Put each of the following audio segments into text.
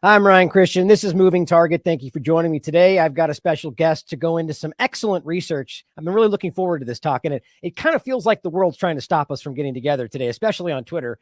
I'm Ryan Cristian. This is Moving Target. Thank you for joining me today. I've got a special guest to go into some excellent research. I've been really looking forward to this talk, and it kind of feels like the world's trying to stop us from getting together today, especially on Twitter.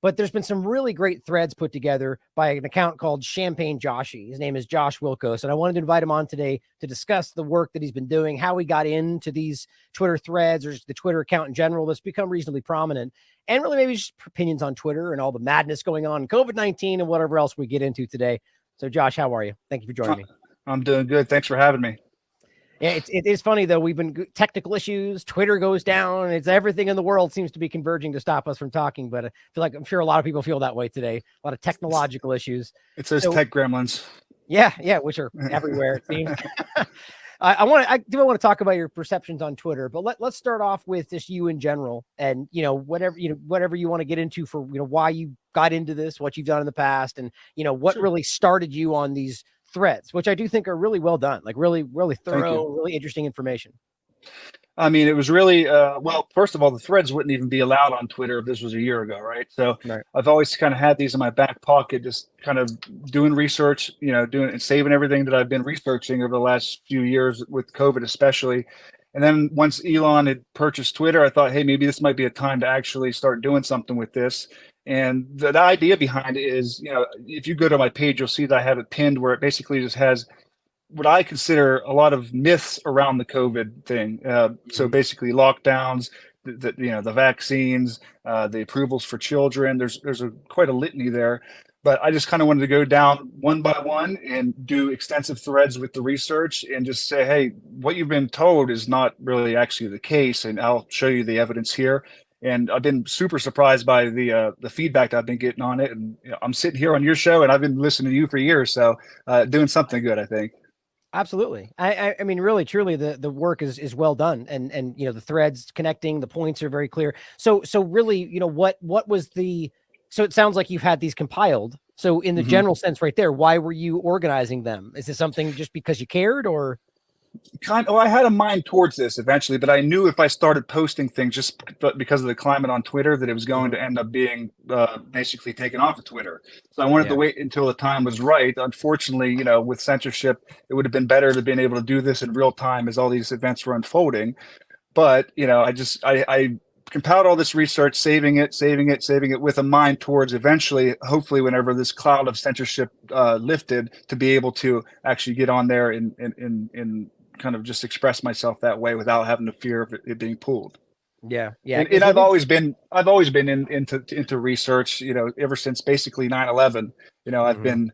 But there's been some really great threads put together by an account called Champagne Joshy. His name is Josh Walkos, and I wanted to invite him on today to discuss the work that he's been doing, how he got into these Twitter threads or just the Twitter account in general that's become reasonably prominent, and really maybe just opinions on Twitter and all the madness going on, COVID-19 and whatever else we get into today. So, Josh, how are you? Thank you for joining me. I'm doing good. Thanks for having me. Yeah, it is funny, though. We've been technical issues. Twitter goes down. It's everything in the world seems to be converging to stop us from talking. But I feel like I'm sure a lot of people feel that way today. A lot of technological issues. It's those tech gremlins. Yeah, which are everywhere, it seems. I do want to talk about your perceptions on Twitter, but let's start off with just you in general, and whatever you want to get into for why you got into this, what you've done in the past, and what really started you on these threads, which I do think are really well done, like really thorough, really interesting information. I mean, it was really, well, first of all, the threads wouldn't even be allowed on Twitter if this was a year ago, right? So right. I've always kind of had these in my back pocket, just kind of doing research, doing and saving everything that I've been researching over the last few years with COVID, especially. And then once Elon had purchased Twitter, I thought, hey, maybe this might be a time to actually start doing something with this. And the idea behind it is, if you go to my page, you'll see that I have it pinned where it basically just has what I consider a lot of myths around the COVID thing. So basically lockdowns, the vaccines, the approvals for children, there's quite a litany there. But I just kind of wanted to go down one by one and do extensive threads with the research and just say, hey, what you've been told is not really actually the case. And I'll show you the evidence here. And I've been super surprised by the feedback that I've been getting on it. And I'm sitting here on your show and I've been listening to you for years. So doing something good, I think. Absolutely. I mean, really, truly, the work is well done, and the threads connecting, the points are very clear. So really, what was the? So it sounds like you've had these compiled. So in the general sense, right there, why were you organizing them? Is this something just because you cared, or? I had a mind towards this eventually, but I knew if I started posting things just because of the climate on Twitter that it was going to end up being basically taken off of Twitter. So I wanted to wait until the time was right. Unfortunately, with censorship, it would have been better to have been able to do this in real time as all these events were unfolding. But, I compiled all this research, saving it with a mind towards eventually, hopefully, whenever this cloud of censorship lifted, to be able to actually get on there and kind of just express myself that way without having to fear of it being pulled. Yeah. And I've always been into research, ever since basically 9/11. I've been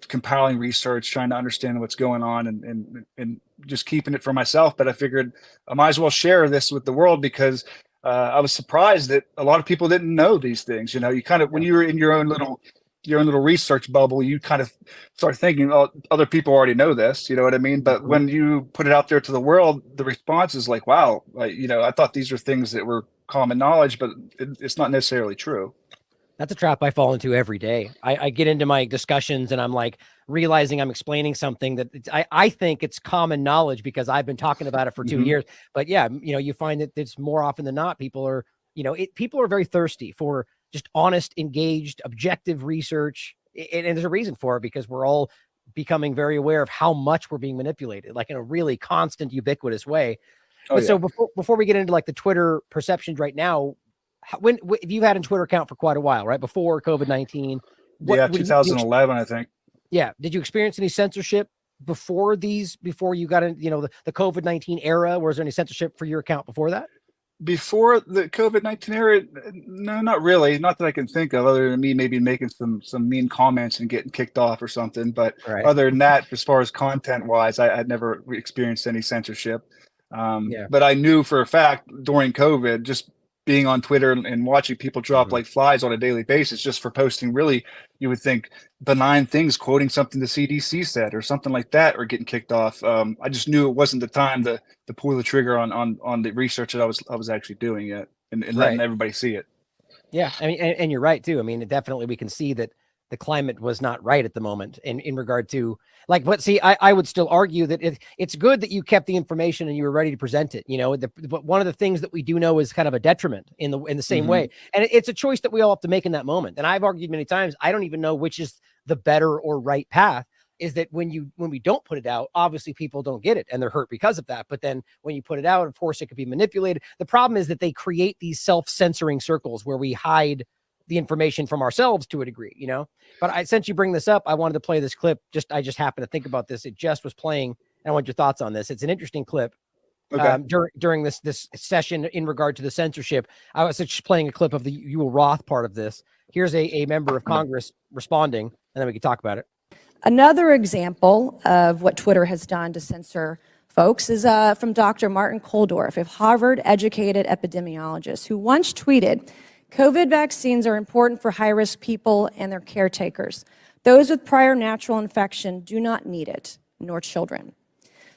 compiling research, trying to understand what's going on and just keeping it for myself. But I figured I might as well share this with the world because I was surprised that a lot of people didn't know these things. You kind of, when you're in your own little research bubble, you kind of start thinking, oh, other people already know this, you know what I mean? But when you put it out there to the world, the response is like, wow, I thought these are things that were common knowledge, but it's not necessarily true. That's a trap I fall into every day. I get into my discussions and I'm like realizing I'm explaining something that I think it's common knowledge because I've been talking about it for 2 years. But yeah, you find that it's more often than not, people are very thirsty for just honest, engaged, objective research. And there's a reason for it because we're all becoming very aware of how much we're being manipulated, like in a really constant, ubiquitous way. So before we get into like the Twitter perceptions right now, when you've had a Twitter account for quite a while, right? Before COVID-19. 2011, I think. Yeah. Did you experience any censorship before you got in, the COVID-19 era? Was there any censorship for your account before that? Before the COVID-19 era, no, not really. Not that I can think of, other than me maybe making some mean comments and getting kicked off or something. But other than that, as far as content-wise, I had never experienced any censorship. But I knew for a fact during COVID, just being on Twitter and watching people drop like flies on a daily basis just for posting really, you would think, benign things, quoting something the CDC said or something like that, or getting kicked off. I just knew it wasn't the time to pull the trigger on the research that I was actually doing yet and letting everybody see it. Yeah, I mean, and you're right too. I mean, definitely we can see that the climate was not right at the moment in regard to but see, I would still argue that it's good that you kept the information and you were ready to present it, but one of the things that we do know is kind of a detriment in the same way. And it's a choice that we all have to make in that moment. And I've argued many times, I don't even know which is the better or right path, is that when we don't put it out, obviously people don't get it and they're hurt because of that. But then when you put it out, of course, it could be manipulated. The problem is that they create these self-censoring circles where we hide the information from ourselves to a degree, you know. But since you bring this up, I wanted to play this clip. I just happened to think about this. It just was playing, and I want your thoughts on this. It's an interesting clip. Okay. During this session in regard to the censorship, I was just playing a clip of the Ewell Roth part of this. Here's a member of Congress responding, and then we can talk about it. Another example of what Twitter has done to censor folks is from Dr. Martin Kulldorff, a Harvard-educated epidemiologist, who once tweeted, "COVID vaccines are important for high-risk people and their caretakers. Those with prior natural infection do not need it, nor children."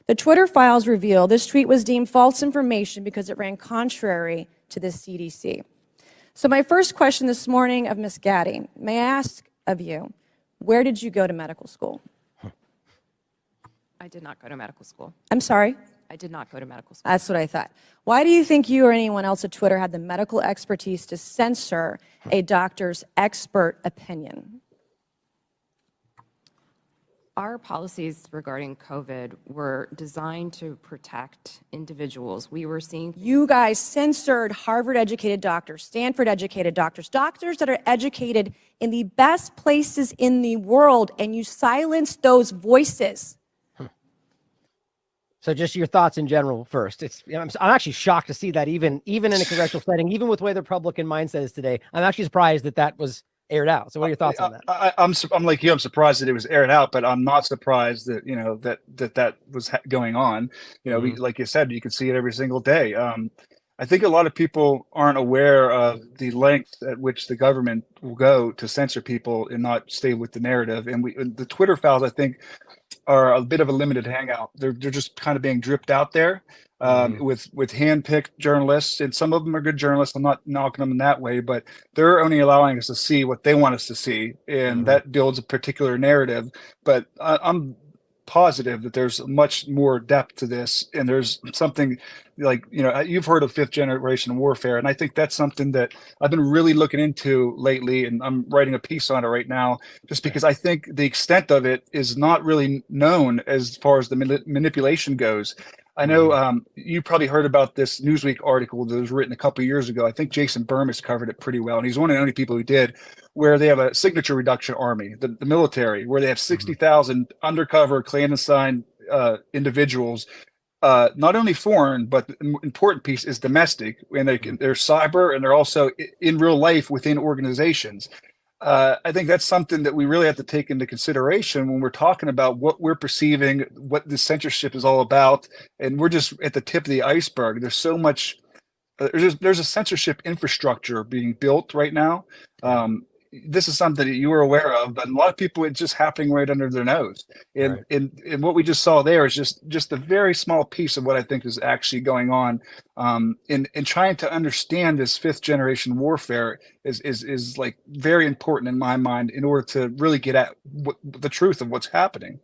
The Twitter files reveal this tweet was deemed false information because it ran contrary to the CDC. So my first question this morning of Ms. Gaddy, may I ask of you, where did you go to medical school? I did not go to medical school. I'm sorry? I did not go to medical school. That's what I thought. Why do you think you or anyone else at Twitter had the medical expertise to censor a doctor's expert opinion? Our policies regarding COVID were designed to protect individuals. We were seeing... You guys censored Harvard-educated doctors, Stanford-educated doctors, doctors that are educated in the best places in the world, and you silenced those voices. So just your thoughts in general first. I'm actually shocked to see that even in a congressional setting, even with the way the Republican mindset is today, I'm actually surprised that was aired out. So what are your thoughts on that? I'm like you. I'm surprised that it was aired out, but I'm not surprised that, you know, that was going on. You know, like you said, you can see it every single day. I think a lot of people aren't aware of the lengths at which the government will go to censor people and not stay with the narrative. And the Twitter files, I think, are a bit of a limited hangout. They're just kind of being dripped out there with hand-picked journalists, and some of them are good journalists. I'm not knocking them in that way, but they're only allowing us to see what they want us to see, and that builds a particular narrative. But I'm positive that there's much more depth to this, and there's something like, you know, you've heard of fifth generation warfare, and I think that's something that I've been really looking into lately, and I'm writing a piece on it right now, just because I think the extent of it is not really known as far as the manipulation goes. I know you probably heard about this Newsweek article that was written a couple of years ago. I think Jason Burmis covered it pretty well, and he's one of the only people who did, where they have a signature reduction army, the military, where they have 60,000 undercover clandestine individuals, not only foreign, but the important piece is domestic, and they're cyber, and they're also in real life within organizations. I think that's something that we really have to take into consideration when we're talking about what we're perceiving, what the censorship is all about, and we're just at the tip of the iceberg. There's so much. There's a censorship infrastructure being built right now. This is something that you were aware of, but a lot of people, it's just happening right under their nose. And and what we just saw there is just a very small piece of what I think is actually going on. In trying to understand this fifth generation warfare is like very important in my mind in order to really get at the truth of what's happening.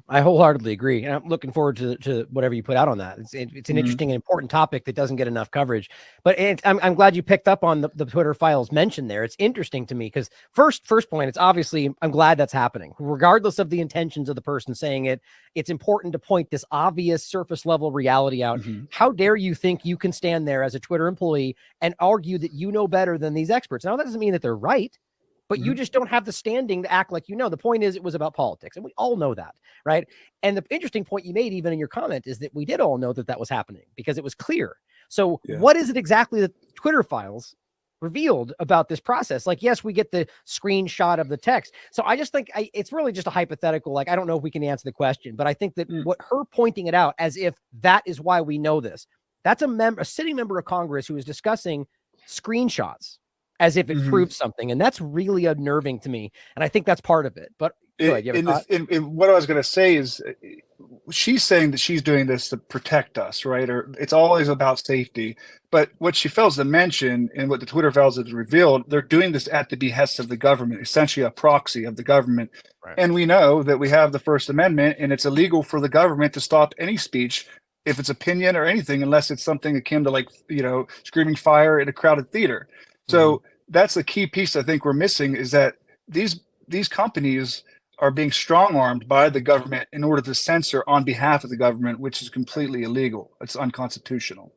I wholeheartedly agree, and I'm looking forward to whatever you put out on that. It's an interesting and important topic that doesn't get enough coverage. But I'm glad you picked up on the Twitter files mentioned there. It's interesting to me because first point, it's obviously, I'm glad that's happening, regardless of the intentions of the person saying it. It's important to point this obvious surface level reality out. How dare you think you can stand there as a Twitter employee and argue that you know better than these experts? Now that doesn't mean that they're right, but you just don't have the standing to act like you know. The point is, it was about politics, and we all know that, right? And the interesting point you made, even in your comment, is that we did all know that was happening because it was clear. So what is it exactly that Twitter files revealed about this process? Like, yes, we get the screenshot of the text. So I just think it's really just a hypothetical. Like, I don't know if we can answer the question, but I think that what her pointing it out as if that is why we know this, that's a sitting member of Congress who is discussing screenshots as if it proves something. And that's really unnerving to me. And I think that's part of it. But what I was going to say is, she's saying that she's doing this to protect us, right? Or it's always about safety. But what she fails to mention, and what the Twitter files have revealed, they're doing this at the behest of the government, essentially a proxy of the government. Right. And we know that we have the First Amendment, and it's illegal for the government to stop any speech, if it's opinion or anything, unless it's something akin to, like, you know, screaming fire in a crowded theater. So that's the key piece I think we're missing, is that these these companies are being strong-armed by the government in order to censor on behalf of the government, which is completely illegal. It's unconstitutional.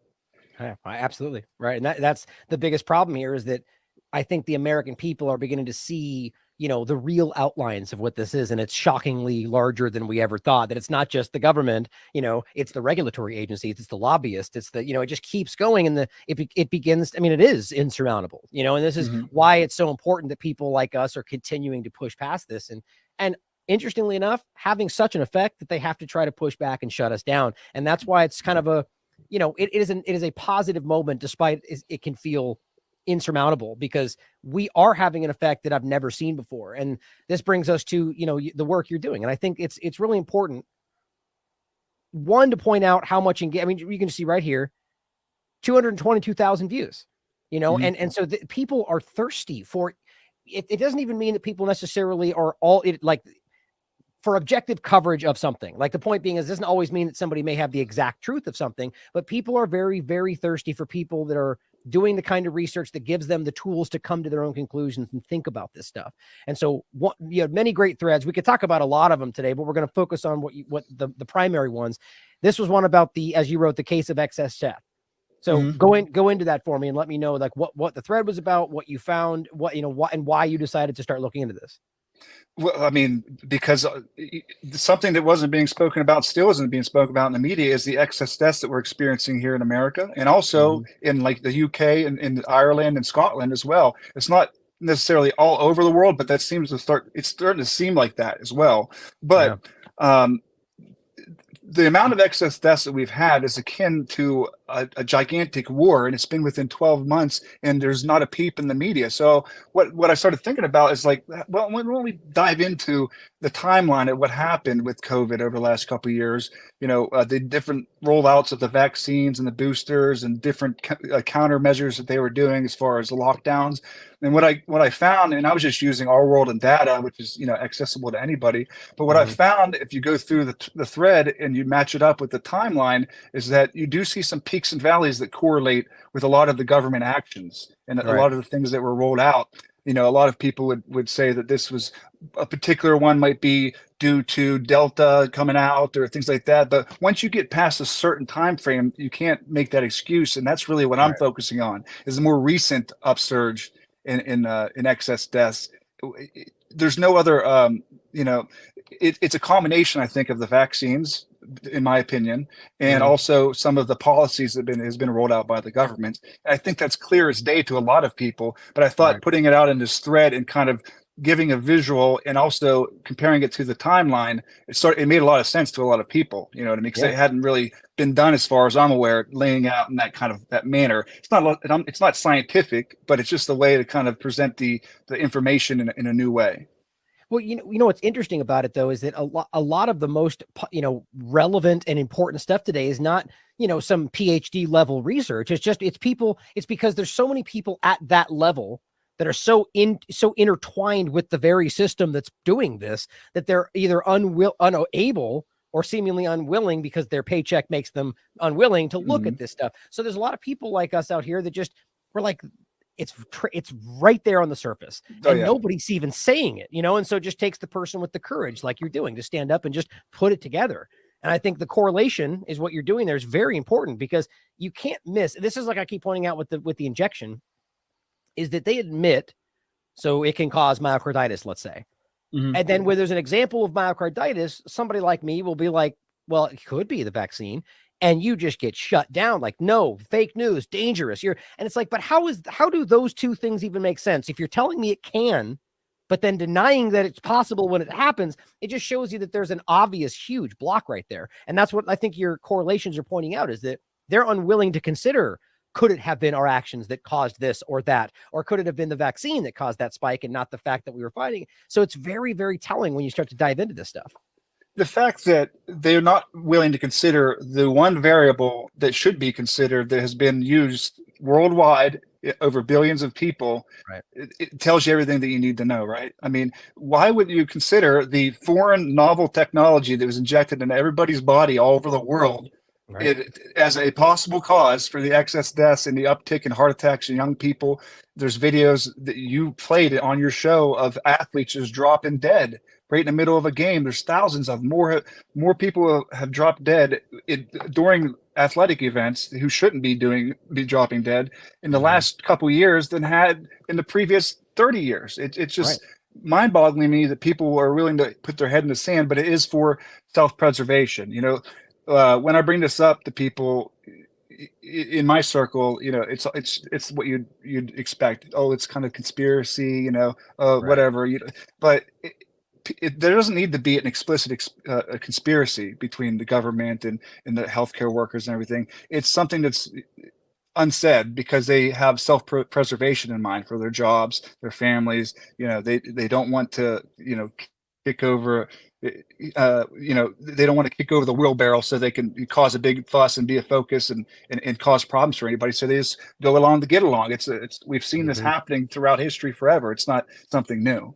Yeah, absolutely. Right. And that's the biggest problem here, is that I think the American people are beginning to see, the real outlines of what this is. And it's shockingly larger than we ever thought, that it's not just the government, it's the regulatory agencies, it's the lobbyists, it's the, it just keeps going. And it begins, it is insurmountable, and this is why it's so important that people like us are continuing to push past this. And interestingly enough, having such an effect that they have to try to push back and shut us down. And that's why it's kind of a, it is a positive moment, despite it can feel insurmountable, because we are having an effect that I've never seen before. And this brings us to, the work you're doing. And I think it's really important, one, to point out how much engagement. You can see right here, 222,000 views, and so people are thirsty for it. It doesn't even mean that people necessarily are all for objective coverage of something. Like, the point being is, it doesn't always mean that somebody may have the exact truth of something, but people are very, very thirsty for people that are doing the kind of research that gives them the tools to come to their own conclusions and think about this stuff. And so you have many great threads. We could talk about a lot of them today, but we're going to focus on what the primary ones. This was one about as you wrote, the case of excess death. So go into that for me and let me know what the thread was about, what you found, and why you decided to start looking into this. Well, because something that wasn't being spoken about, still isn't being spoken about in the media, is the excess deaths that we're experiencing here in America, and also in the UK and in Ireland and Scotland as well. It's not necessarily all over the world, but it's starting to seem like that as well. But the amount of excess deaths that we've had is akin to a gigantic war, and it's been within 12 months, and there's not a peep in the media. So what I started thinking about is when we dive into the timeline of what happened with COVID over the last couple of years, the different rollouts of the vaccines and the boosters and different countermeasures that they were doing as far as the lockdowns. And what I found, and I was just using our world and data, which is accessible to anybody, but what I found, if you go through the thread and you match it up with the timeline, is that you do see some peaks and valleys that correlate with a lot of the government actions and a lot of the things that were rolled out. A lot of people would say that this was a particular one might be due to Delta coming out or things like that. But once you get past a certain time frame, you can't make that excuse. And that's really what I'm focusing on, is the more recent upsurge in excess deaths. There's no other, it's a combination, I think, of the vaccines, in my opinion, and also some of the policies that has been rolled out by the government. And I think that's clear as day to a lot of people. But I thought putting it out in this thread and kind of giving a visual and also comparing it to the timeline, it made a lot of sense to a lot of people. You know what I mean? Because it hadn't really been done, as far as I'm aware, laying out in that manner. It's not scientific, but it's just a way to kind of present the information in a new way. Well, what's interesting about it, though, is that a lot of the most, relevant and important stuff today is not, some PhD level research. It's because there's so many people at that level that are so intertwined with the very system that's doing this, that they're either unable or seemingly unwilling, because their paycheck makes them unwilling to look at this stuff. So there's a lot of people like us out here that we're like, it's right there on the surface, and nobody's even saying it, and so it just takes the person with the courage, like you're doing, to stand up and just put it together. And I think the correlation is what you're doing there is very important, because you can't miss. This is, like I keep pointing out with the injection, is that they admit, so it can cause myocarditis, let's say. And then when there's an example of myocarditis, somebody like me will be like, well, it could be the vaccine. And you just get shut down, like, no, fake news, dangerous. And it's like, but how do those two things even make sense? If you're telling me it can, but then denying that it's possible when it happens, it just shows you that there's an obvious, huge block right there. And that's what I think your correlations are pointing out, is that they're unwilling to consider, could it have been our actions that caused this or that? Or could it have been the vaccine that caused that spike and not the fact that we were fighting? So it's very, very telling when you start to dive into this stuff. The fact that they're not willing to consider the one variable that should be considered, that has been used worldwide over billions of people, it tells you everything that you need to know, right? I mean, why would you consider the foreign novel technology that was injected into everybody's body all over the world it as a possible cause for the excess deaths and the uptick in heart attacks in young people. There's videos that you played on your show of athletes just dropping dead right in the middle of a game. There's thousands of more people have dropped dead during athletic events who shouldn't be dropping dead in the last couple of years than had in the previous 30 years. It's just mind-boggling to me that people are willing to put their head in the sand, but it is for self-preservation. You know, when I bring this up to people in my circle, you know, it's what you'd expect. Oh, it's kind of conspiracy, you know, whatever. But there doesn't need to be an explicit a conspiracy between the government and the healthcare workers and everything. It's something that's unsaid because they have self-preservation in mind for their jobs, their families. You know, they don't want to, you know, kick over. You know, they don't want to kick over the wheelbarrow so they can cause a big fuss and be a focus and cause problems for anybody. So they just go along to get along. We've seen this happening throughout history forever. It's not something new.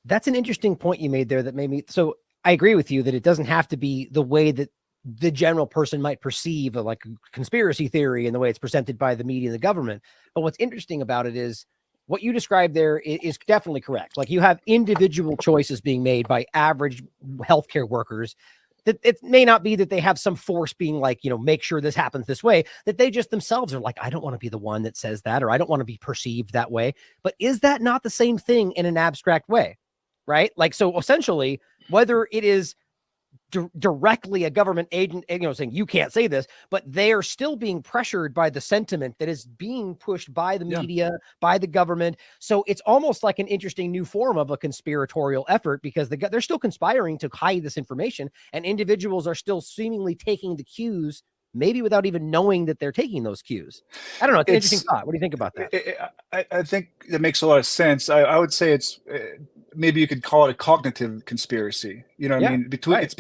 That's an interesting point you made there that made me, so I agree with you that it doesn't have to be the way that the general person might perceive like a conspiracy theory and the way it's presented by the media and the government. But what's interesting about it is what you described there is definitely correct. Like you have individual choices being made by average healthcare workers. That it may not be that they have some force being like, you know, make sure this happens this way, that they just themselves are like, I don't want to be the one that says that, or I don't want to be perceived that way. But is that not the same thing in an abstract way? Right? Like, so essentially, whether it is directly a government agent, you know, saying you can't say this, but they are still being pressured by the sentiment that is being pushed by the media, by the government. So it's almost like an interesting new form of a conspiratorial effort because they're still conspiring to hide this information, and individuals are still seemingly taking the cues, maybe without even knowing that they're taking those cues. I don't know. It's an interesting thought. What do you think about that? I think that makes a lot of sense. I would say it's maybe you could call it a cognitive conspiracy. You know what I mean? It's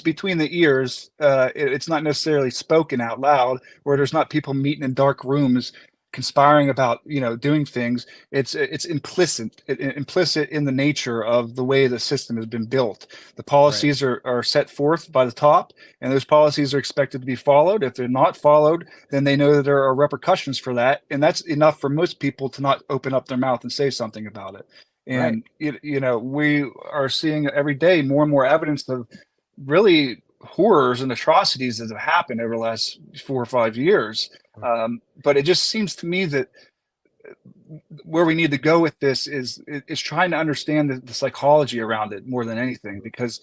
between the ears. It's not necessarily spoken out loud, where there's not people meeting in dark rooms conspiring about, you know, doing things. It's implicit in the nature of the way the system has been built. The policies are set forth by the top, and those policies are expected to be followed. If they're not followed, then they know that there are repercussions for that, and that's enough for most people to not open up their mouth and say something about it. And you know, we are seeing every day more and more evidence of really horrors and atrocities that have happened over the last 4 or 5 years. But it just seems to me that where we need to go with this is trying to understand the psychology around it more than anything, because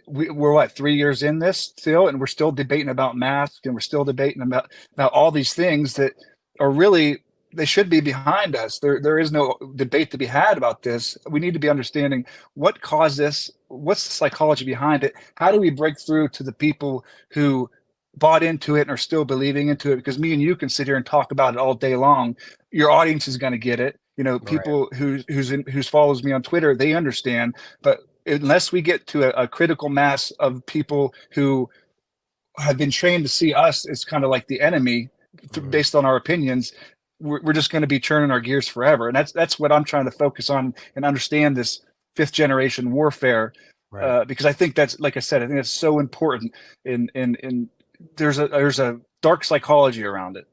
we're what, 3 years in this still, and we're still debating about masks, and we're still debating about all these things that are really, they should be behind us. There is no debate to be had about this. We need to be understanding what caused this, what's the psychology behind it, how do we break through to the people who bought into it and are still believing into it, because me and you can sit here and talk about it all day long. Your audience is going to get it. You know, people who follows me on Twitter, they understand. But unless we get to a critical mass of people who have been trained to see us as kind of like the enemy based on our opinions, we're just going to be churning our gears forever. And that's what I'm trying to focus on and understand, this 5th generation warfare, because I think that's, like I said, I think that's so important. In there's a dark psychology around it.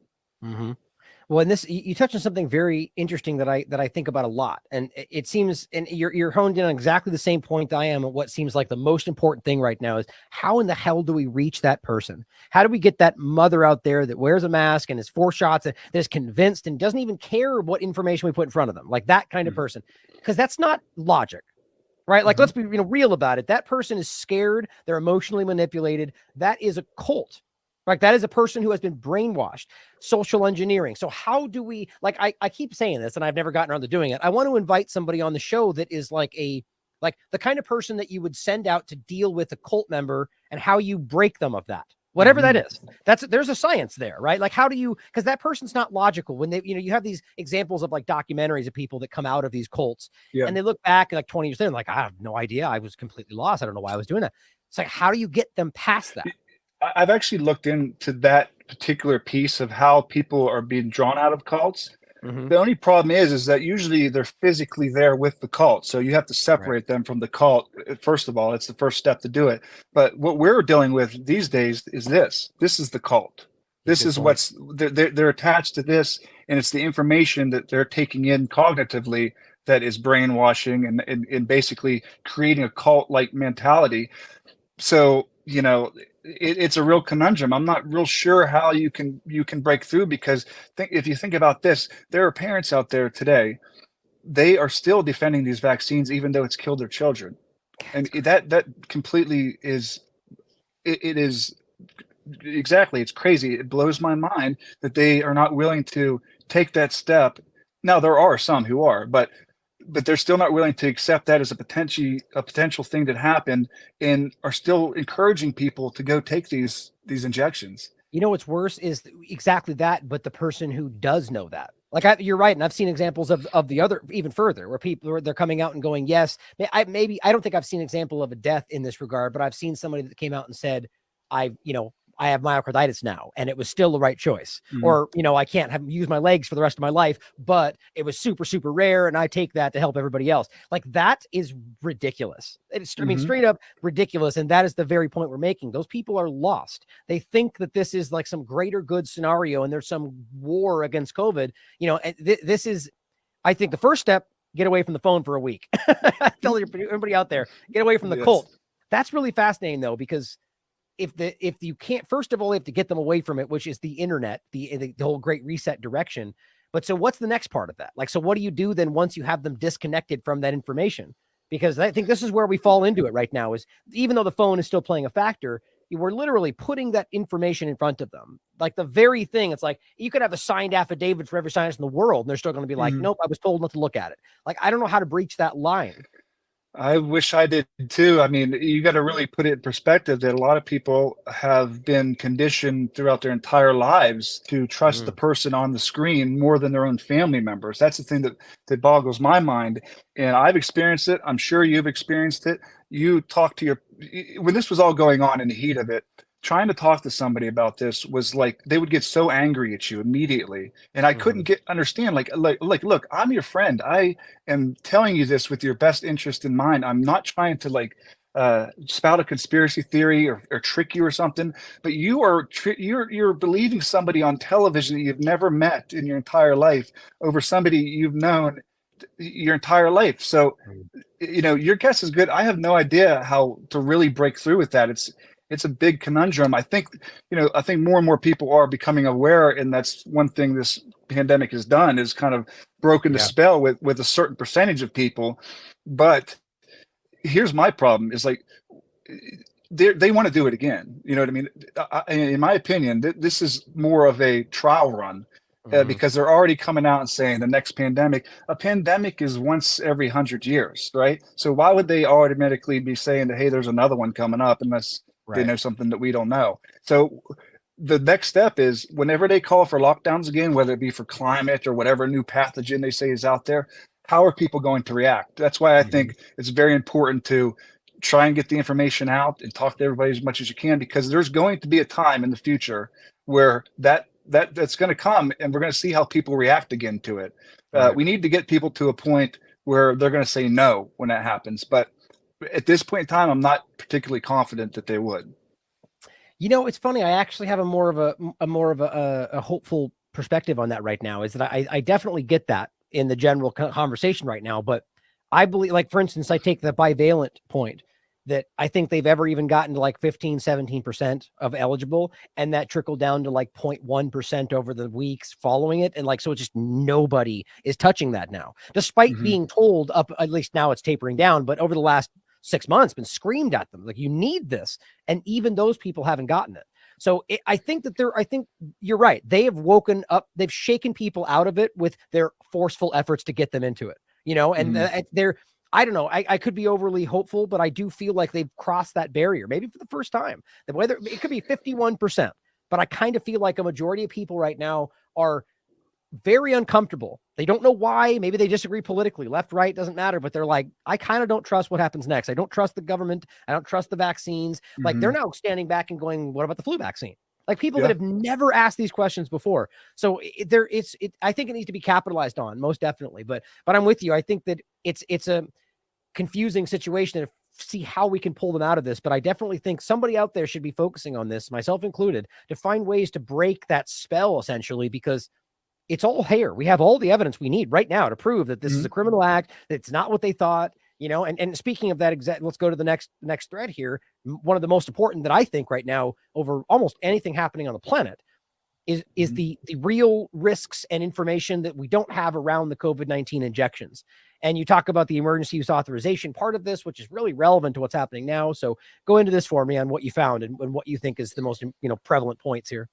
Well, and this, you touched on something very interesting that I think about a lot, and it seems, and you're honed in on exactly the same point I am. What seems like the most important thing right now is how in the hell do we reach that person? How do we get that mother out there that wears a mask and is 4 shots, that is convinced and doesn't even care what information we put in front of them, like that kind of person? Because that's not logic. Right? Like, let's be real about it. That person is scared. They're emotionally manipulated. That is a cult. Like, that is a person who has been brainwashed, social engineering. So how do we, like, I keep saying this and I've never gotten around to doing it. I want to invite somebody on the show that is like the kind of person that you would send out to deal with a cult member and how you break them of that. Whatever that is, there's a science there, right? Like, how do you, because that person's not logical when they, you know, you have these examples of like documentaries of people that come out of these cults and they look back like 20 years in, like, I have no idea. I was completely lost. I don't know why I was doing that. It's like, how do you get them past that? I've actually looked into that particular piece of how people are being drawn out of cults. The only problem is that usually they're physically there with the cult. So you have to separate them from the cult. First of all, it's the first step to do it. But what we're dealing with these days is this. This is the cult. This is what's they're attached to this, and it's the information that they're taking in cognitively that is brainwashing and basically creating a cult-like mentality. So, you know, it's a real conundrum. I'm not real sure how you can break through, because if you think about this, there are parents out there today, they are still defending these vaccines even though it's killed their children. And that completely is, it is exactly, it's crazy. It blows my mind that they are not willing to take that step. Now there are some who are, but they're still not willing to accept that as a potential thing that happened, and are still encouraging people to go take these injections. You know, what's worse is exactly that, but the person who does know that. Like, you're right. And I've seen examples of the other, even further, where people they're coming out and going, yes, I don't think I've seen an example of a death in this regard, but I've seen somebody that came out and said, I have myocarditis now, and it was still the right choice. Or, I can't use my legs for the rest of my life, but it was super, super rare, and I take that to help everybody else. Like, that is ridiculous. It's, I mean, straight up ridiculous. And that is the very point we're making. Those people are lost. They think that this is like some greater good scenario, and there's some war against COVID. And this is, I think, the first step. Get away from the phone for a week. Tell everybody out there, get away from the cult. That's really fascinating, though, because if you can't, first of all, you have to get them away from it, which is the internet, the whole Great Reset direction. But so what's the next part of that? Like, so what do you do then once you have them disconnected from that information? Because I think this is where we fall into it right now, is even though the phone is still playing a factor, you were literally putting that information in front of them. Like, the very thing, it's like, you could have a signed affidavit for every scientist in the world, and they're still going to be like, nope, I was told not to look at it. Like, I don't know how to breach that line. I wish I did too. I mean, you got to really put it in perspective that a lot of people have been conditioned throughout their entire lives to trust the person on the screen more than their own family members. That's the thing that boggles my mind. And I've experienced it. I'm sure you've experienced it. You talk to when this was all going on in the heat of it, trying to talk to somebody about this was like, they would get so angry at you immediately. And I couldn't understand, like, look, I'm your friend. I am telling you this with your best interest in mind. I'm not trying to spout a conspiracy theory or trick you or something, but you're believing somebody on television that you've never met in your entire life over somebody you've known your entire life. So, your guess is good. I have no idea how to really break through with that. It's a big conundrum. I think more and more people are becoming aware, and that's one thing this pandemic has done, is kind of broken the spell with a certain percentage of people. But here's my problem, is like, they want to do it again. You know what I mean? In my opinion, this is more of a trial run, because they're already coming out and saying a pandemic is once every 100 years, right? So why would they automatically be saying that, hey, there's another one coming up, unless they know something that we don't know? So the next step is, whenever they call for lockdowns again, whether it be for climate or whatever new pathogen they say is out there, how are people going to react? That's why I think it's very important to try and get the information out and talk to everybody as much as you can, because there's going to be a time in the future where that's going to come, and we're going to see how people react again to it. We need to get people to a point where they're going to say no when that happens. But at this point in time, I'm not particularly confident that they would. It's funny. I actually have a more of a hopeful perspective on that right now, is that I definitely get that in the general conversation right now. But I believe, like, for instance, I take the bivalent point, that I think they've ever even gotten to like 15, 17% of eligible, and that trickled down to like 0.1% over the weeks following it. And like, so it's just nobody is touching that now, despite being told up, at least now it's tapering down, but over the last 6 months been screamed at them, like, you need this. And even those people haven't gotten it. So I think you're right. They have woken up, they've shaken people out of it with their forceful efforts to get them into it, and they're, I don't know. I could be overly hopeful, but I do feel like they've crossed that barrier, maybe for the first time. Whether it could be 51%, but I kind of feel like a majority of people right now are very uncomfortable. They don't know why. Maybe they disagree politically, left, right, doesn't matter. But they're like, I kind of don't trust what happens next. I don't trust the government. I don't trust the vaccines. Like, they're now standing back and going, what about the flu vaccine? Like people that have never asked these questions before. So I think it needs to be capitalized on, most definitely. But I'm with you. I think that it's a confusing situation to see how we can pull them out of this. But I definitely think somebody out there should be focusing on this, myself included, to find ways to break that spell, essentially, because it's all here. We have all the evidence we need right now to prove that this is a criminal act, that it's not what they thought, and speaking of that let's go to the next thread here. One of the most important that I think right now over almost anything happening on the planet is the real risks and information that we don't have around the COVID-19 injections. And you talk about the emergency use authorization part of this, which is really relevant to what's happening now. So go into this for me on what you found and what you think is the most, prevalent points here.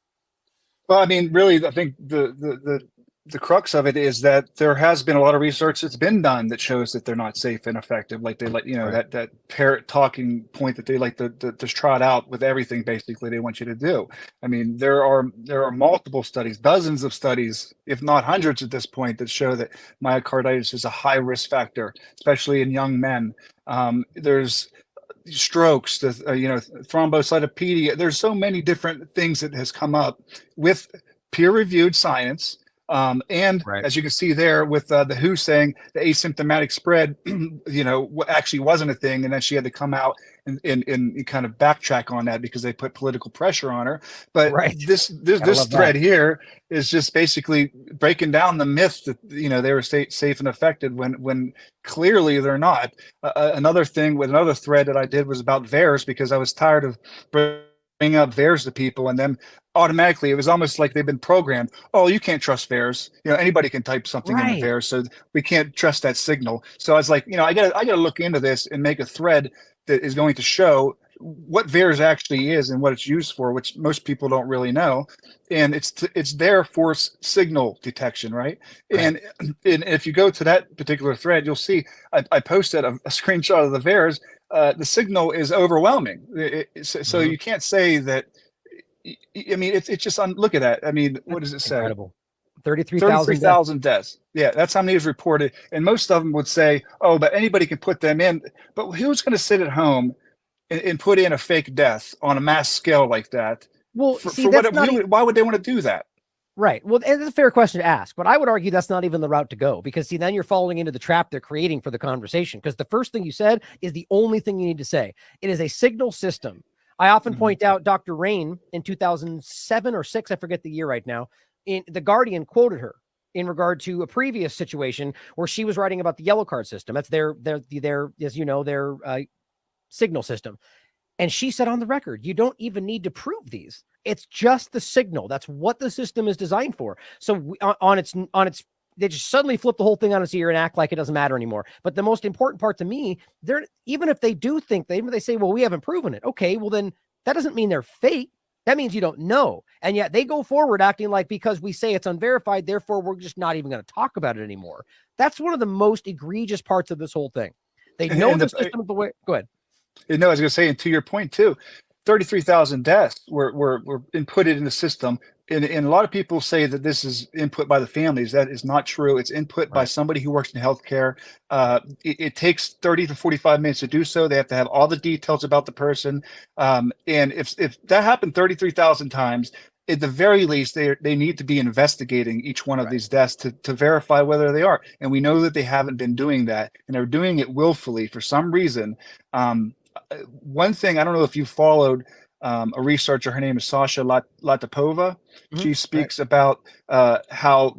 Well, I mean, really, I think the crux of it is that there has been a lot of research that's been done that shows that they're not safe and effective. Like they that parrot talking point that they like to trot out with everything basically they want you to do. I mean, there are multiple studies, dozens of studies, if not hundreds at this point, that show that myocarditis is a high risk factor, especially in young men. There's strokes, thrombocytopenia. There's so many different things that has come up with peer-reviewed science. As you can see there with the WHO saying the asymptomatic spread, actually wasn't a thing. And then she had to come out and kind of backtrack on that because they put political pressure on her. But this thread here is just basically breaking down the myth that, they were safe and effective when clearly they're not. Another thing with another thread that I did was about VAERS, because I was tired of bringing up VAERS to people, and then automatically it was almost like they've been programmed. Oh, you can't trust VAERS. Anybody can type something in the VAERS, so we can't trust that signal. So I was like, I gotta look into this and make a thread that is going to show what VAERS actually is and what it's used for, which most people don't really know. And it's there for signal detection, right? And if you go to that particular thread, you'll see I posted a screenshot of the VAERS. The signal is overwhelming. So you can't say that. I mean, it's just look at that. I mean, what does it say? Incredible. 33,000 deaths. Yeah, that's how many is reported. And most of them would say, oh, but anybody can put them in. But who's going to sit at home and put in a fake death on a mass scale like that? Well, why would they want to do that? Right. Well, it's a fair question to ask, but I would argue that's not even the route to go, because then you're falling into the trap they're creating for the conversation. Because the first thing you said is the only thing you need to say. It is a signal system. I often point out Dr. Rain in 2007 or 6, I forget the year right now, in The Guardian quoted her in regard to a previous situation where she was writing about the yellow card system. That's their as you know, their signal system. And she said on the record, you don't even need to prove these. It's just the signal. That's what the system is designed for. So on its they just suddenly flip the whole thing on its ear and act like it doesn't matter anymore. But the most important part to me, even if they do think they say, well, we haven't proven it. Okay, well then that doesn't mean they're fake. That means you don't know. And yet they go forward acting like because we say it's unverified, therefore we're just not even going to talk about it anymore. That's one of the most egregious parts of this whole thing. They know the system of the way. Go ahead. No, I was going to say, and to your point too, 33,000 deaths were inputted in the system. And a lot of people say that this is input by the families. That is not true. It's input by somebody who works in healthcare. It takes 30 to 45 minutes to do so. They have to have all the details about the person. And if that happened 33,000 times, at the very least, they need to be investigating each one of these deaths to verify whether they are. And we know that they haven't been doing that, and they're doing it willfully for some reason. One thing, I don't know if you followed a researcher, her name is Sasha Latapova. She speaks about how,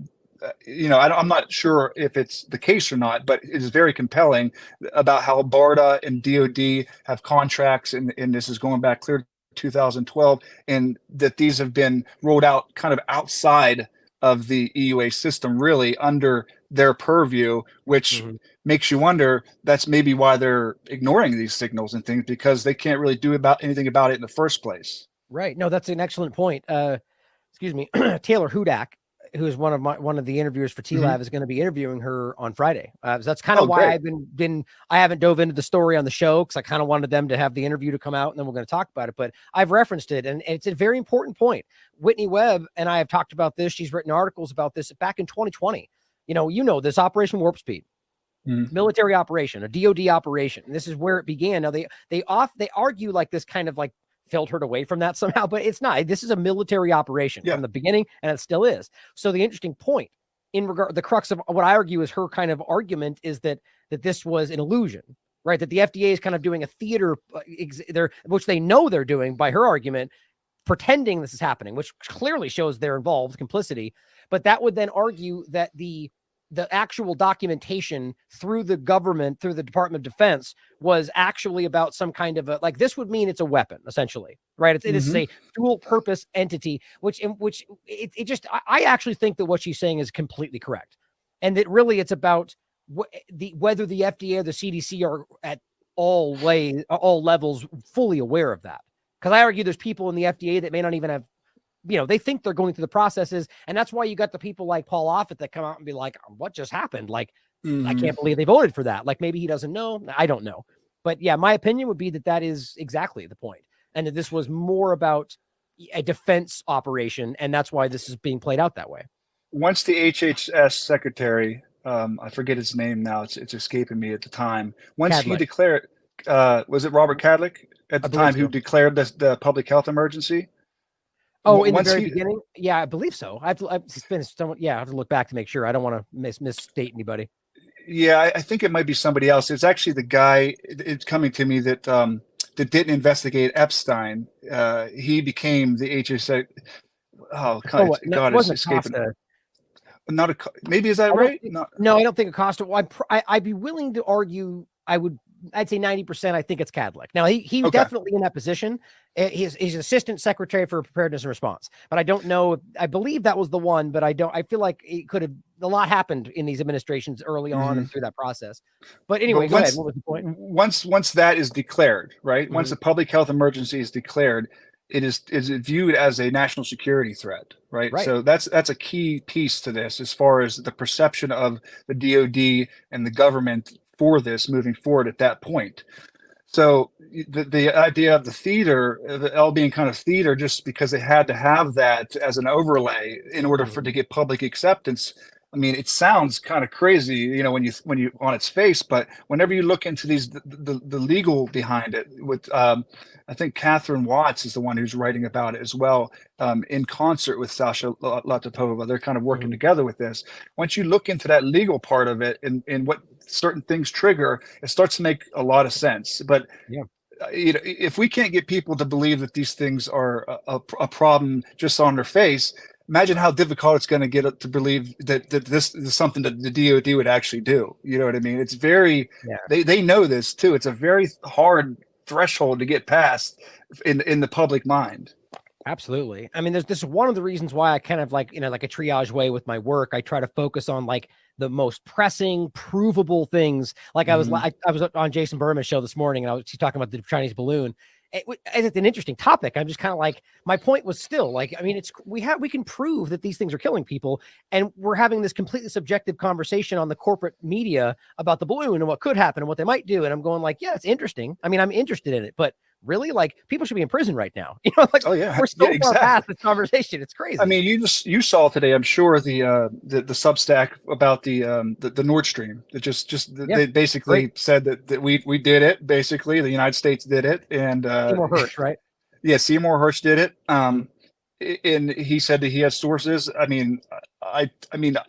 I'm not sure if it's the case or not, but it is very compelling about how BARDA and DOD have contracts, and this is going back clear to 2012, and that these have been rolled out kind of outside of the EUA system, really under their purview, which makes you wonder, that's maybe why they're ignoring these signals and things, because they can't really do anything about it in the first place. Right. No, that's an excellent point. Excuse me. Taylor Hudak, who is one of the interviewers for TLAV, is going to be interviewing her on Friday. So that's kind of why great. I haven't dove into the story on the show, because I kind of wanted them to have the interview to come out, and then we're going to talk about it. But I've referenced it, and it's a very important point. Whitney Webb and I have talked about this. She's written articles about this back in 2020. You know this Operation Warp Speed, military operation, a DOD operation. And this is where it began. Now they argue like this kind of like filtered away from that somehow, but it's not. This is a military operation from the beginning, and it still is. So the interesting point in regard, the crux of what I argue is her kind of argument is that this was an illusion, right? That the FDA is kind of doing a theater, which they know they're doing by her argument, pretending this is happening, which clearly shows they're involved, complicity. But that would then argue that the actual documentation through the government, through the Department of Defense, was actually about some kind of like, this would mean it's a weapon, essentially, right? It is a dual purpose entity, I actually think that what she's saying is completely correct. And that really it's about whether the FDA or the CDC are at all levels fully aware of that. Because I argue there's people in the FDA that may not even have, they think they're going through the processes. And that's why you got the people like Paul Offit that come out and be like, what just happened? Like, I can't believe they voted for that. Like, maybe he doesn't know. I don't know. But yeah, my opinion would be that is exactly the point. And that this was more about a defense operation. And that's why this is being played out that way. Once the HHS secretary, I forget his name now, it's escaping me at the time. Once he declared, was it Robert Cadlick at the time who declared the public health emergency? Oh, in the very beginning? Yeah, I believe so. I have to look back to make sure. I don't want to misstate anybody. Yeah, I think it might be somebody else. It's actually the guy, it's coming to me that didn't investigate Epstein. He became the HHS. Oh, God, it's escaping. Maybe, is that right? No, I don't think Acosta. I'd be willing to argue. I'd say 90%. I think it's Cadlick. Now he was definitely in that position. He's assistant secretary for preparedness and response, but I don't know. I believe that was the one, but I feel like it could have, a lot happened in these administrations early on and through that process. But anyway, go ahead. What was the point? Once that is declared, right? Once the public health emergency is declared, it is viewed as a national security threat, right? So that's a key piece to this, as far as the perception of the DoD and the government for this moving forward at that point. So the idea of the theater, the L being kind of theater, just because they had to have that as an overlay in order to get public acceptance. I mean, it sounds kind of crazy, when you on its face, but whenever you look into the legal behind it, with I think Catherine Watts is the one who's writing about it as well, in concert with Sasha Latapova. They're kind of working together with this. Once you look into that legal part of it and what certain things trigger, it starts to make a lot of sense. But if we can't get people to believe that these things are a problem just on their face, imagine how difficult it's going to get to believe that this is something that the DoD would actually do. You know what I mean? It's very, they know this too. It's a very hard threshold to get past in the public mind. Absolutely. I mean, this is one of the reasons why I kind of like a triage way with my work. I try to focus on like the most pressing, provable things. Like I was on Jason Berman's show this morning, and he's talking about the Chinese balloon. It's an interesting topic. I'm just kind of like, my point was still like, I mean, we can prove that these things are killing people, and we're having this completely subjective conversation on the corporate media about the balloon and what could happen and what they might do. And I'm going like, yeah, it's interesting. I mean, I'm interested in it, but really, like, people should be in prison right now. Like, we're so far past this conversation. It's crazy. I mean, you saw today, I'm sure, the Substack about the Nord Stream. They basically said that we did it. Basically, the United States did it, and Seymour Hersh, right? Yeah, Seymour Hersh did it. And he said that he had sources. I mean,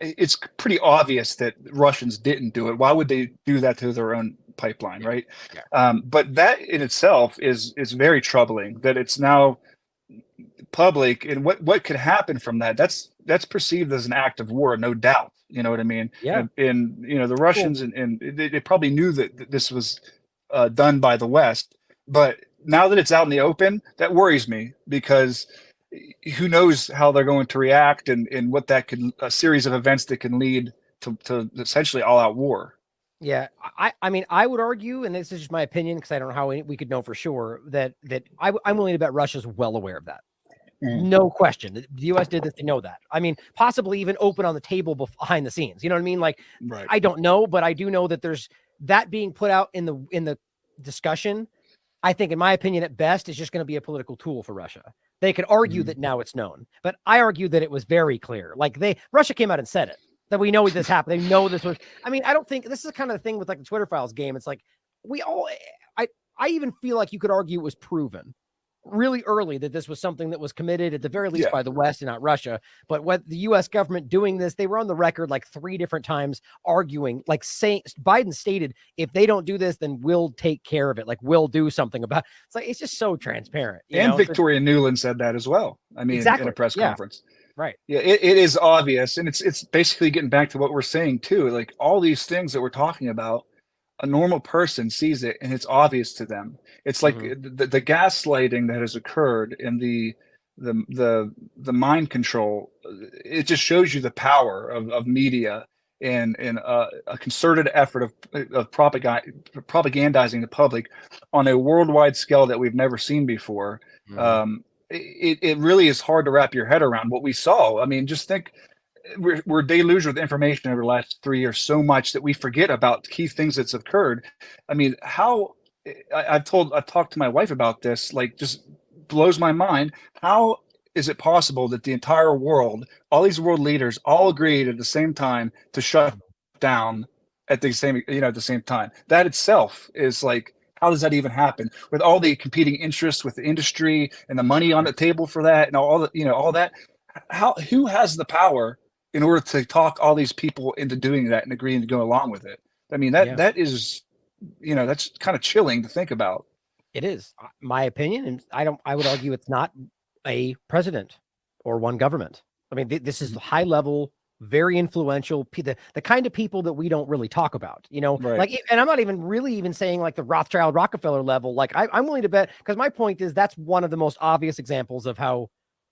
it's pretty obvious that Russians didn't do it. Why would they do that to their own pipeline, right? But that in itself is very troubling, that it's now public, and what could happen from that. That's perceived as an act of war, no doubt. You know what I mean? Yeah. And the Russians and they probably knew that this was done by the West, but now that it's out in the open, that worries me, because who knows how they're going to react, and what that could, a series of events that can lead to essentially all-out war. Yeah, I mean, I would argue, and this is just my opinion, because I don't know how we could know for sure, that I'm willing to bet Russia's well aware of that. No question. The U.S. did this. They know that. I mean, possibly even open on the table behind the scenes. You know what I mean? Like, I don't know, but I do know that there's that being put out in the discussion. I think, in my opinion, at best, is just going to be a political tool for Russia. They could argue that now it's known, but I argue that it was very clear. Like, Russia came out and said it, that we know this happened. They know this was, I mean, I don't think this is kind of the thing with like the Twitter files game. It's like, I even feel like you could argue it was proven. really early that this was something that was committed at the very least by the West and not Russia. But what the U.S. government doing this, they were on the record like 3 different times arguing, like saying Biden stated, if they don't do this, then we'll take care of it. Like we'll do something about it. It's like, it's just so transparent. And Victoria Nuland said that as well. I mean, in a press conference. Right. Yeah, it is obvious. And it's basically getting back to what we're saying too. Like all these things that we're talking about, a normal person sees it and it's obvious to them. It's like the gaslighting that has occurred and the mind control. It just shows you the power of media and a concerted effort of propagandizing the public on a worldwide scale that we've never seen before. It really is hard to wrap your head around what we saw. I mean, just think. We're deluged with information over the last 3 years so much that we forget about key things that's occurred. I mean, I've talked to my wife about this, like just blows my mind. How is it possible that the entire world, all these world leaders all agreed at the same time to shut down at the same time? That itself is like, how does that even happen with all the competing interests with the industry and the money on the table for that and all that? Who has the power in order to talk all these people into doing that and agreeing to go along with it? I mean, that is, that's kind of chilling to think about. It is my opinion. And I would argue it's not a president or one government. I mean, this is high level, very influential, the kind of people that we don't really talk about, like, and I'm not even saying like the Rothschild Rockefeller level. Like I'm willing to bet, because my point is that's one of the most obvious examples of how,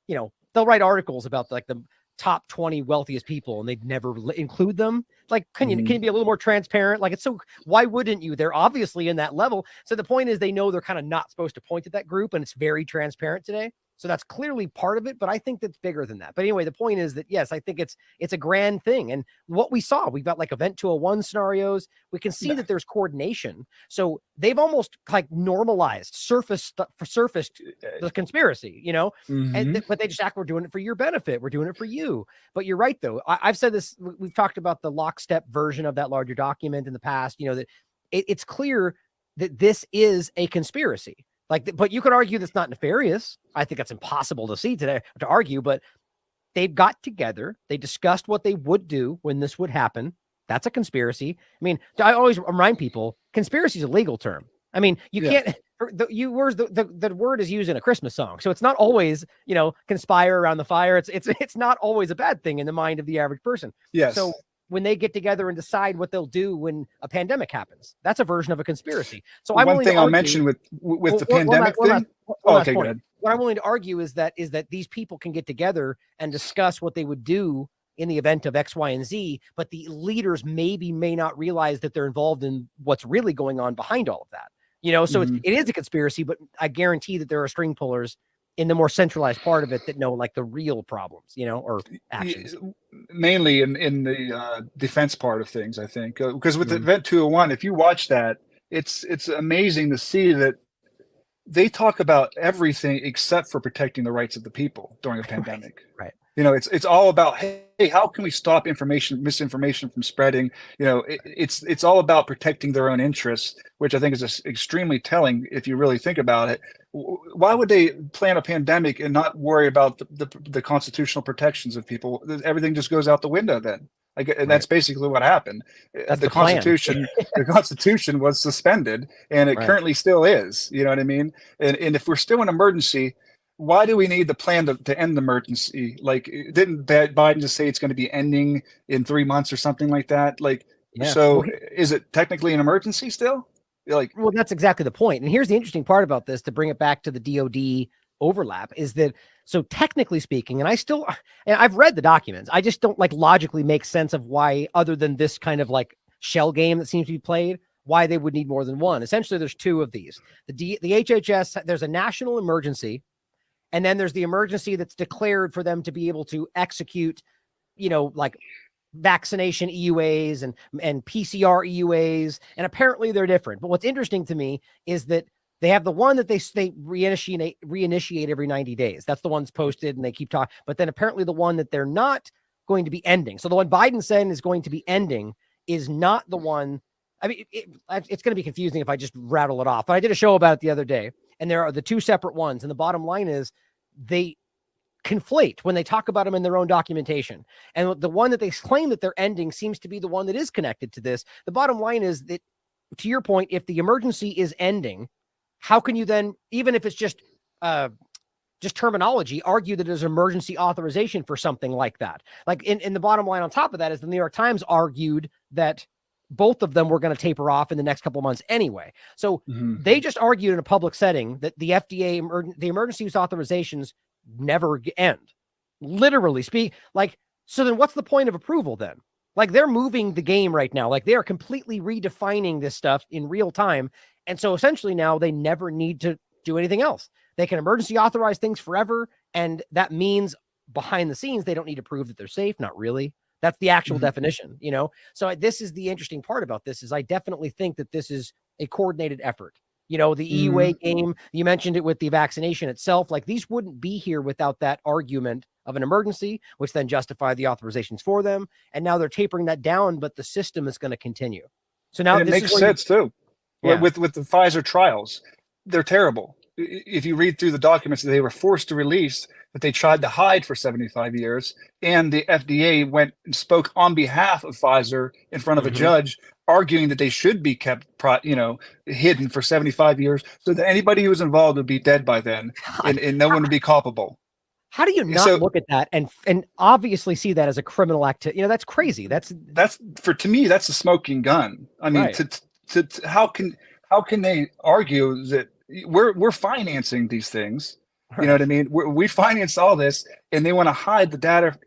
they'll write articles about like the top 20 wealthiest people and they'd never include them. Like, can you be a little more transparent? Like, it's so, why wouldn't you? They're obviously in that level. So the point is they know they're kind of not supposed to point at that group, and it's very transparent today. So that's clearly part of it, but I think that's bigger than that. But anyway, the point is that, yes, I think it's a grand thing. And what we saw, we've got like Event 201 scenarios. We can see that there's coordination. So they've almost like surfaced the conspiracy, but they just act, we're doing it for your benefit. We're doing it for you. But you're right, though. I've said this, we've talked about the lockstep version of that larger document in the past, that it's clear that this is a conspiracy. But you could argue that's not nefarious. I think that's impossible to see today, to argue, but they've got together. They discussed what they would do when this would happen. That's a conspiracy. I mean, I always remind people, conspiracy is a legal term. I mean, you can't, the word is used in a Christmas song. So it's not always, conspire around the fire. It's not always a bad thing in the mind of the average person. Yes. So when they get together and decide what they'll do when a pandemic happens, that's a version of a conspiracy. So one thing I'll mention with the pandemic thing. Okay, go ahead. What I'm willing to argue is that these people can get together and discuss what they would do in the event of X, Y, and Z, but the leaders may not realize that they're involved in what's really going on behind all of that. So it is a conspiracy, but I guarantee that there are string pullers in the more centralized part of it that know like the real problems, or actions. Mainly in the defense part of things, I think, because with Event 201, if you watch that, it's amazing to see that they talk about everything except for protecting the rights of the people during a pandemic. Right. It's all about, hey, how can we stop misinformation from spreading? It's all about protecting their own interests, which I think is extremely telling if you really think about it. Why would they plan a pandemic and not worry about the constitutional protections of people? Everything just goes out the window then. And that's basically what happened. The Constitution was suspended, and it currently still is. You know what I mean? And if we're still in emergency, why do we need the plan to end the emergency? Like, didn't Biden just say it's going to be ending in 3 months or something like that? Like, so is it technically an emergency still? Well, that's exactly the point. And here's the interesting part about this, to bring it back to the DOD overlap, is that, so technically speaking, and I've read the documents, I just don't logically make sense of why, other than this kind of like shell game that seems to be played, why they would need more than one. Essentially, there's 2 of these. The HHS, there's a national emergency, and then there's the emergency that's declared for them to be able to execute, like vaccination EUAs and PCR EUAs. And apparently they're different. But what's interesting to me is that they have the one that they reinitiate every 90 days. That's the one's posted and they keep talking. But then apparently the one that they're not going to be ending. So the one Biden said is going to be ending is not the one. I mean, it's going to be confusing if I just rattle it off. But I did a show about it the other day. and there are the two separate ones. And the bottom line is they conflate when they talk about them in their own documentation. And the one that they claim that they're ending seems to be the one that is connected to this. The bottom line is that, to your point, if the emergency is ending, how can you then, even if it's just terminology, argue that there's emergency authorization for something like that? Like in the bottom line on top of that is the New York Times argued that both of them were going to taper off in the next couple of months anyway. So they just argued in a public setting that the FDA, the emergency use authorizations never end. Literally speak, like, so then what's the point of approval then? Like, they're moving the game right now. Like, they are completely redefining this stuff in real time. And so essentially now they never need to do anything else. They can emergency authorize things forever. And that means behind the scenes, they don't need to prove that they're safe. Not really. That's the actual definition, you know? So this is the interesting part about this is I definitely think that this is a coordinated effort. You know, the EUA game, you mentioned it with the vaccination itself. Like, these wouldn't be here without that argument of an emergency, which then justified the authorizations for them. And now they're tapering that down, but the system is going to continue. So now it makes sense too. Yeah. With the Pfizer trials, they're terrible. If you read through the documents that they were forced to release, that they tried to hide for 75 years, and the FDA went and spoke on behalf of Pfizer in front of a judge, arguing that they should be kept, hidden for 75 years, so that anybody who was involved would be dead by then, and no one would be culpable. How do you not look at that and obviously see that as a criminal act? You know, that's crazy. To me, that's a smoking gun. I mean, how can they argue that we're financing these things? You know what I mean? We finance all this, and they want to hide the data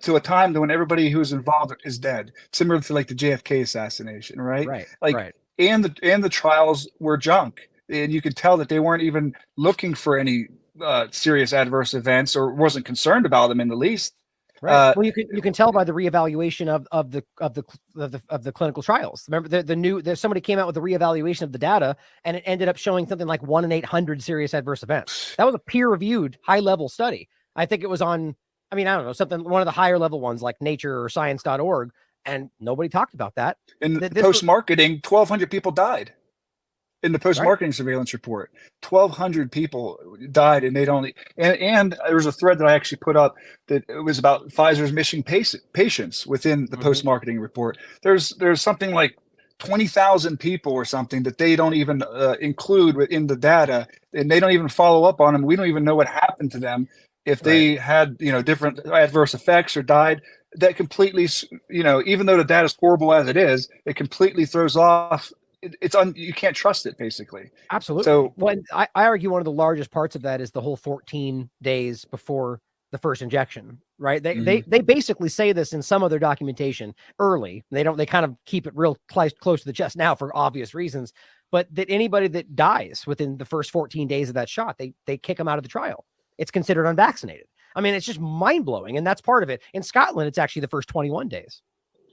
to a time when everybody who's involved is dead, similar to like the JFK assassination, right? And the trials were junk, and you could tell that they weren't even looking for any serious adverse events or wasn't concerned about them in the least. Well, you can tell by the reevaluation of the clinical trials. Remember, somebody came out with a reevaluation of the data, and it ended up showing something like 1 in 800 serious adverse events. That was a peer-reviewed, high-level study. I think it was on, I don't know, one of the higher level ones like Nature or Science.org, and nobody talked about that. In post-marketing, 1,200 people died. In the post-marketing surveillance report, 1,200 people died, and and there was a thread that I actually put up that it was about Pfizer's missing patients within the post-marketing report. There's something like 20,000 people or something that they don't even include within the data, and they don't even follow up on them. We don't even know what happened to them if they had different adverse effects or died. That completely, even though the data is horrible as it is, it completely throws off. You can't trust it, basically. Absolutely. So I argue one of the largest parts of that is the whole 14 days before the first injection, right? They basically say this in some of their documentation early. They kind of keep it real close to the chest now for obvious reasons, but that anybody that dies within the first 14 days of that shot, they kick them out of the trial. It's considered unvaccinated. It's just mind blowing. And that's part of it. In Scotland, it's actually the first 21 days.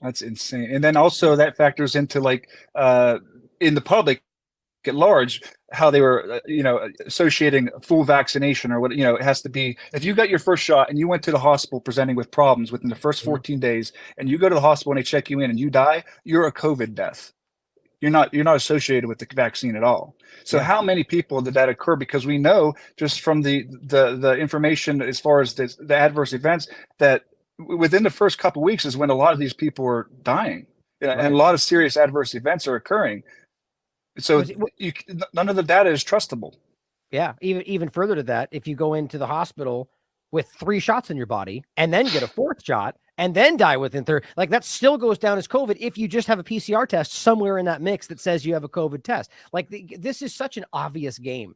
That's insane. And then also that factors into in the public at large, how they were, associating full vaccination or what, it has to be, if you got your first shot and you went to the hospital presenting with problems within the first 14 days, and you go to the hospital and they check you in and you die, you're a COVID death. You're not associated with the vaccine at all. So how many people did that occur? Because we know just from the information as far as the adverse events that within the first couple of weeks is when a lot of these people are dying, and a lot of serious adverse events are occurring. So none of the data is trustable. Yeah. Even further to that, if you go into the hospital with 3 shots in your body and then get a 4th shot and then die within 30, like that still goes down as COVID if you just have a PCR test somewhere in that mix that says you have a COVID test. Like this is such an obvious game,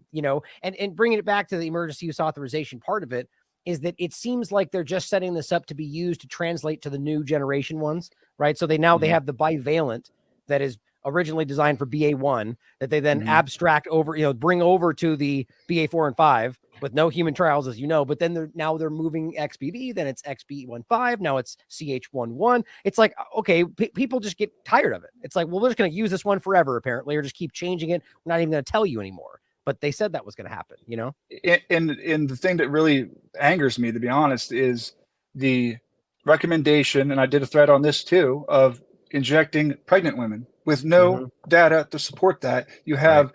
and bringing it back to the emergency use authorization part of it is that it seems like they're just setting this up to be used to translate to the new generation ones, right? So they have the bivalent that is originally designed for BA1 that they then abstract over, bring over to the BA4 and 5 with no human trials, as you know, but then they're moving XBB, then it's XB15, now it's CH11. It's like, okay, people just get tired of it. It's like, well, we're just going to use this one forever, apparently, or just keep changing it. We're not even going to tell you anymore. But they said that was going to happen, And the thing that really angers me, to be honest, is the recommendation, and I did a thread on this too, of injecting pregnant women with no data to support that. You have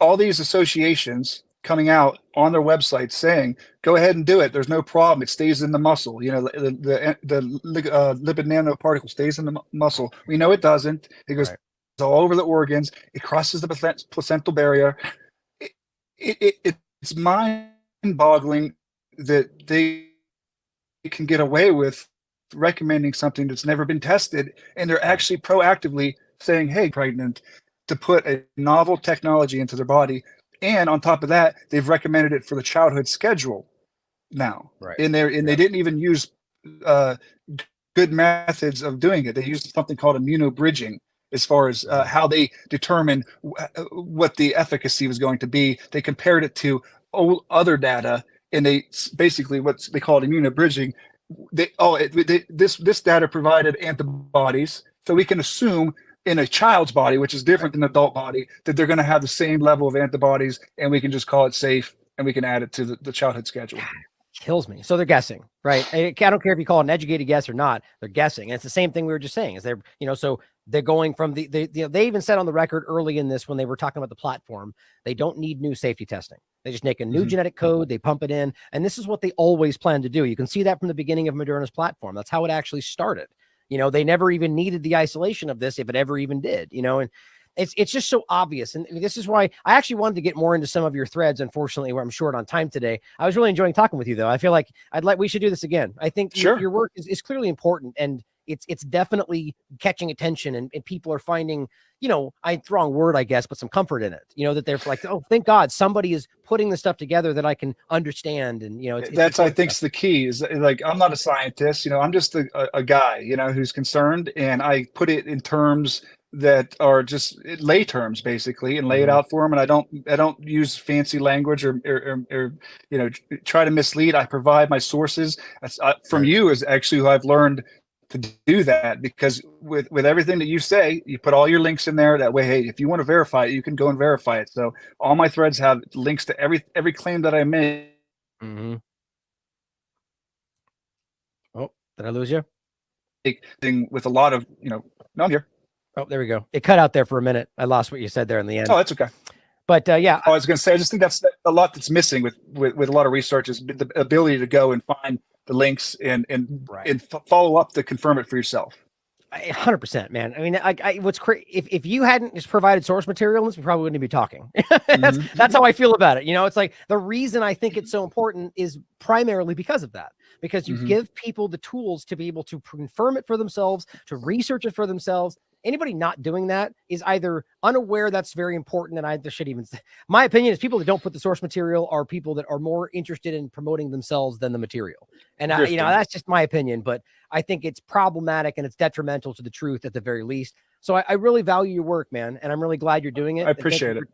all these associations coming out on their website saying, go ahead and do it. There's no problem. It stays in the muscle. You know, the lipid nanoparticle stays in the muscle. We know it doesn't. It goes all over the organs. It crosses the placental barrier. It's mind-boggling that they can get away with recommending something that's never been tested, and they're actually proactively saying, hey, pregnant, to put a novel technology into their body. And on top of that, they've recommended it for the childhood schedule now. And they didn't even use good methods of doing it. They used something called immunobridging as far as how they determined what the efficacy was going to be. They compared it to other data, and they basically, what they call immunobridging, this data provided antibodies, so we can assume in a child's body, which is different than an adult body, that they're going to have the same level of antibodies, and we can just call it safe, and we can add it to the childhood schedule. Kills me. So they're guessing, right? I don't care if you call it an educated guess or not, they're guessing. And it's the same thing we were just saying, is they're, so they're going from they even said on the record early in this, when they were talking about the platform, they don't need new safety testing. They just make a new genetic code, they pump it in, and this is what they always plan to do. You can see that from the beginning of Moderna's platform. That's how it actually started. They never even needed the isolation of this, if it ever even did, and it's just so obvious. And this is why I actually wanted to get more into some of your threads. Unfortunately, where I'm short on time today. I was really enjoying talking with you, though. I feel like we should do this again. I think your work is clearly important, and it's definitely catching attention, and people are finding, I wrong word, I guess, but some comfort in it, that they're like, oh, thank God somebody is putting the stuff together that I can understand. And, that's, I think, the key is, like, I'm not a scientist, I'm just a guy, who's concerned, and I put it in terms that are just lay terms, basically, and lay it out for them. And I don't use fancy language or try to mislead. I provide my sources. From you is actually who I've learned to do that, because with everything that you say, you put all your links in there. That way, hey, if you want to verify it, you can go and verify it. So all my threads have links to every claim that I made. Oh, did I lose you? Thing with a lot of, no, I'm here. Oh, there we go. It cut out there for a minute. I lost what you said there in the end. Oh, that's okay. But yeah, I was going to say, I just think that's a lot that's missing with a lot of research, is the ability to go and find the links and follow up to confirm it for yourself. 100%, man. I mean, what's crazy, if you hadn't just provided source material, we probably wouldn't be talking. That's how I feel about it. It's like, the reason I think it's so important is primarily because of that, because you give people the tools to be able to confirm it for themselves, to research it for themselves. Anybody not doing that is either unaware that's very important, and I should even say, my opinion is, people that don't put the source material are people that are more interested in promoting themselves than the material. And that's just my opinion, but I think it's problematic and it's detrimental to the truth at the very least. So I really value your work, man, and I'm really glad you're doing it. I appreciate it.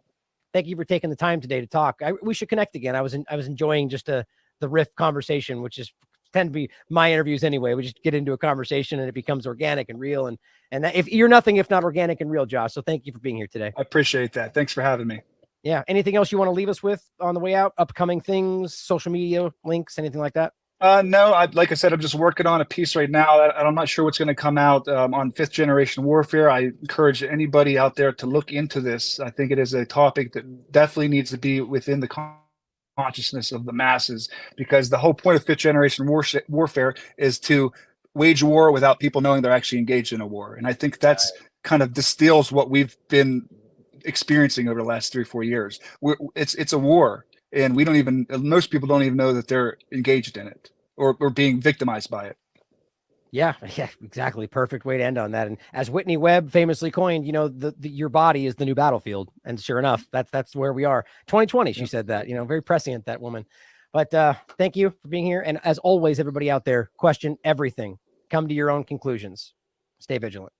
Thank you for taking the time today to talk. We should connect again. I was enjoying just the riff conversation, which is tend to be my interviews anyway. We just get into a conversation and it becomes organic and real. And that, if you're nothing if not organic and real, Josh. So thank you for being here today. I appreciate that. Thanks for having me. Yeah. Anything else you want to leave us with on the way out? Upcoming things, social media links, anything like that? No, like I said, I'm just working on a piece right now, and I'm not sure what's going to come out on 5th generation warfare. I encourage anybody out there to look into this. I think it is a topic that definitely needs to be within the consciousness of the masses, because the whole point of 5th generation warfare is to wage war without people knowing they're actually engaged in a war. And I think that's kind of distills what we've been experiencing over the last 3 or 4 years. It's a war, and most people don't even know that they're engaged in it or being victimized by it. Yeah, exactly. Perfect way to end on that. And as Whitney Webb famously coined, your body is the new battlefield. And sure enough, that's where we are. 2020, she said that, very prescient, that woman. But thank you for being here. And as always, everybody out there, question everything. Come to your own conclusions. Stay vigilant.